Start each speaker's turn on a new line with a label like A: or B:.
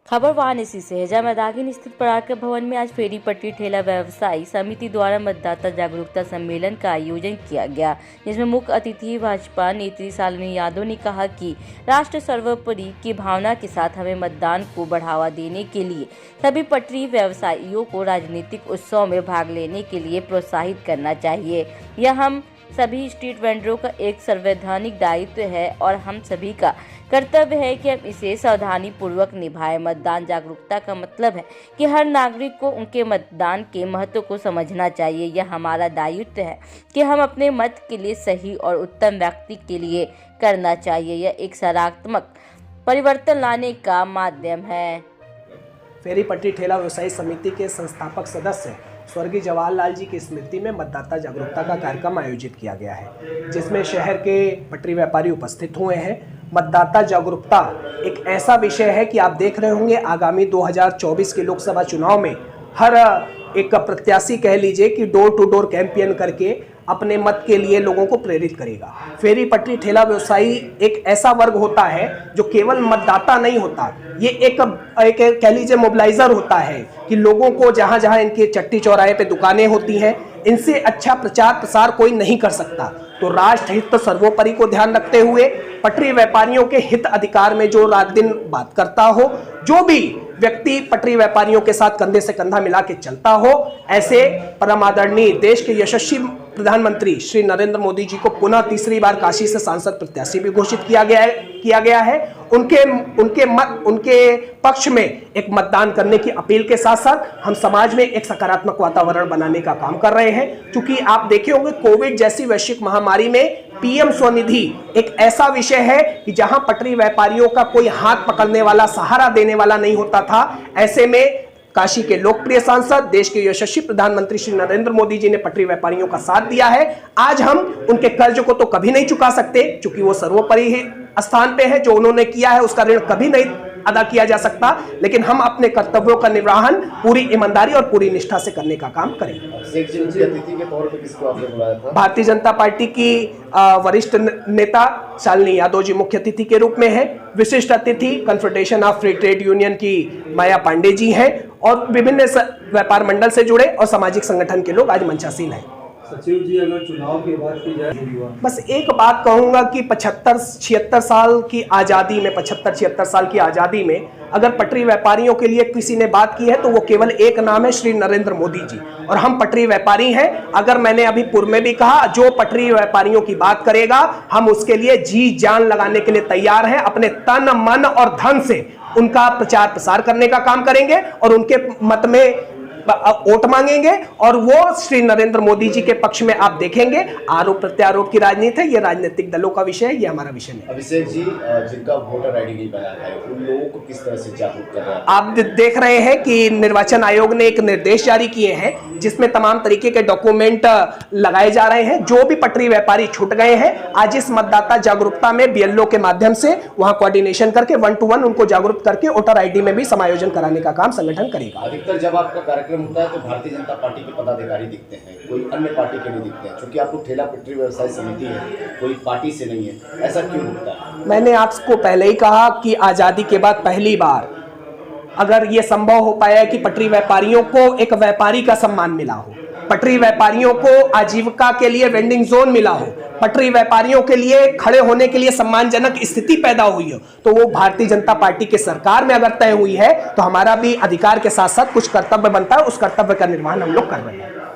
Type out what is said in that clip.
A: खबर वाराणसी से है, जहां मैदागिन स्थित पराक्रम भवन में आज फेरी पटरी ठेला व्यवसायी समिति द्वारा मतदाता जागरूकता सम्मेलन का आयोजन किया गया, जिसमें मुख्य अतिथि भाजपा नेत्री शालिनी यादव ने कहा कि राष्ट्र सर्वोपरि की भावना के साथ हमें मतदान को बढ़ावा देने के लिए सभी पटरी व्यवसायियों को राजनीतिक उत्सव में भाग लेने के लिए प्रोत्साहित करना चाहिए। यह हम सभी स्ट्रीट वेंडरों का एक संवैधानिक दायित्व है और हम सभी का कर्तव्य है कि हम इसे सावधानी पूर्वक निभाएं। मतदान जागरूकता का मतलब है कि हर नागरिक को उनके मतदान के महत्व को समझना चाहिए। यह हमारा दायित्व है कि हम अपने मत के लिए सही और उत्तम व्यक्ति के लिए करना चाहिए। यह एक सकारात्मक परिवर्तन लाने का माध्यम है।
B: फेरी पटरी ठेला व्यवसायी समिति के संस्थापक सदस्य स्वर्गीय जवाहरलाल जी की स्मृति में मतदाता जागरूकता का कार्यक्रम आयोजित किया गया है, जिसमें शहर के पटरी व्यापारी उपस्थित हुए हैं। मतदाता जागरूकता एक ऐसा विषय है कि आप देख रहे होंगे आगामी 2024 के लोकसभा चुनाव में हर एक प्रत्याशी कह लीजिए कि डोर टू डोर कैंपेन करके अपने मत के लिए लोगों को प्रेरित करेगा। फेरी पटरी ठेला व्यवसायी एक ऐसा वर्ग होता है जो केवल मतदाता नहीं होता, ये एक कह लीजिए मोबिलाइजर होता है कि लोगों को जहां जहां इनके चट्टी चौराहे पे दुकानें होती हैं, इनसे अच्छा प्रचार प्रसार कोई नहीं कर सकता। तो राष्ट्र हित सर्वोपरि को ध्यान रखते हुए पटरी व्यापारियों के हित अधिकार में जो रात दिन बात करता हो, जो भी व्यक्ति पटरी व्यापारियों के साथ कंधे से कंधा मिला के चलता हो, ऐसे परम आदरणीय देश के यशस्वी प्रधानमंत्री श्री नरेंद्र मोदी जी को पुनः तीसरी बार काशी से सांसद प्रत्याशी भी घोषित किया गया है। उनके पक्ष में एक मतदान करने की अपील के साथ साथ हम समाज में एक सकारात्मक वातावरण बनाने का काम कर रहे हैं। क्योंकि आप देखे होंगे कोविड जैसी वैश्विक महामारी में पीएम स्वनिधि एक ऐसा विषय है कि जहां पटरी व्यापारियों का कोई हाथ पकड़ने वाला, सहारा देने वाला नहीं होता था। ऐसे में काशी के लोकप्रिय सांसद, देश के यशस्वी प्रधानमंत्री श्री नरेंद्र मोदी जी ने पटरी व्यापारियों का साथ दिया है। आज हम उनके कर्ज को तो कभी नहीं चुका सकते, क्योंकि वो सर्वोपरि स्थान पे है। जो उन्होंने किया है उसका ऋण कभी नहीं अदा किया जा सकता, लेकिन हम अपने कर्तव्यों का निर्वहन पूरी ईमानदारी और पूरी निष्ठा से करने का काम करेंगे।
C: अतिथि के तौर पे किसको आपने बुलाया था?
B: भारतीय जनता पार्टी की वरिष्ठ नेता शालिनी यादव जी मुख्य अतिथि के रूप में है। विशिष्ट अतिथि confederation of free trade union की माया पांडे जी हैं और विभिन्न व्यापार मंडल से जुड़े और सामाजिक संगठन के लोग आज मंचासीन हैं।
C: सचिव जी, अगर चुनाव की बात की जाए,
B: बस एक बात कहूंगा कि 75-76 साल की आज़ादी में 75-76 साल की आज़ादी में अगर पटरी व्यापारियों के लिए किसी ने बात की है तो वो केवल एक नाम है, श्री नरेंद्र मोदी जी। और हम पटरी व्यापारी हैं। अगर मैंने अभी पूर्व में भी कहा, जो पटरी व्यापारियों की बात करेगा हम उसके लिए जी जान लगाने के लिए तैयार हैं। अपने तन मन और धन से उनका प्रचार प्रसार करने का काम करेंगे और उनके मत में वोट मांगेंगे और वो श्री नरेंद्र मोदी जी के पक्ष में आप देखेंगे। आरोप प्रत्यारोप की राजनीति है, ये राजनीतिक दलों का विषय है, ये हमारा विषय नहीं।
C: अभिषेक जी, जिनका वोटर आईडी नहीं बना है उन लोगों को किस तरह से जागरूक कर रहे हैं?
B: आप देख रहे हैं कि निर्वाचन आयोग ने एक निर्देश जारी किए हैं जिसमें तमाम तरीके के डॉक्यूमेंट लगाए जा रहे हैं। जो भी पटरी व्यापारी छूट गए हैं, आज इस मतदाता जागरूकता में बीएलओ के माध्यम से वहां कोऑर्डिनेशन करके 1-to-1 उनको जागरूक करके वोटर आईडी में भी समायोजन कराने का काम संगठन करेगा।
C: अधिकतर जब आपका कार्यक्रम होता है तो भारतीय जनता पार्टी के पदाधिकारी दिखते हैं, कोई अन्य पार्टी के नहीं दिखते हैं। क्योंकि आपको ठेला पटरी व्यवसाय समिति है, कोई पार्टी से नहीं है, ऐसा क्यों होता है? मैंने
B: आपको पहले ही कहा कि आजादी के बाद पहली बार अगर ये संभव हो पाया है कि पटरी व्यापारियों को एक व्यापारी का सम्मान मिला हो, पटरी व्यापारियों को आजीविका के लिए वेंडिंग जोन मिला हो, पटरी व्यापारियों के लिए खड़े होने के लिए सम्मानजनक स्थिति पैदा हुई हो, तो वो भारतीय जनता पार्टी के सरकार में अगर तय हुई है तो हमारा भी अधिकार के साथ साथ कुछ कर्तव्य बनता है। उस कर्तव्य का निर्वहन हम लोग कर रहे हैं।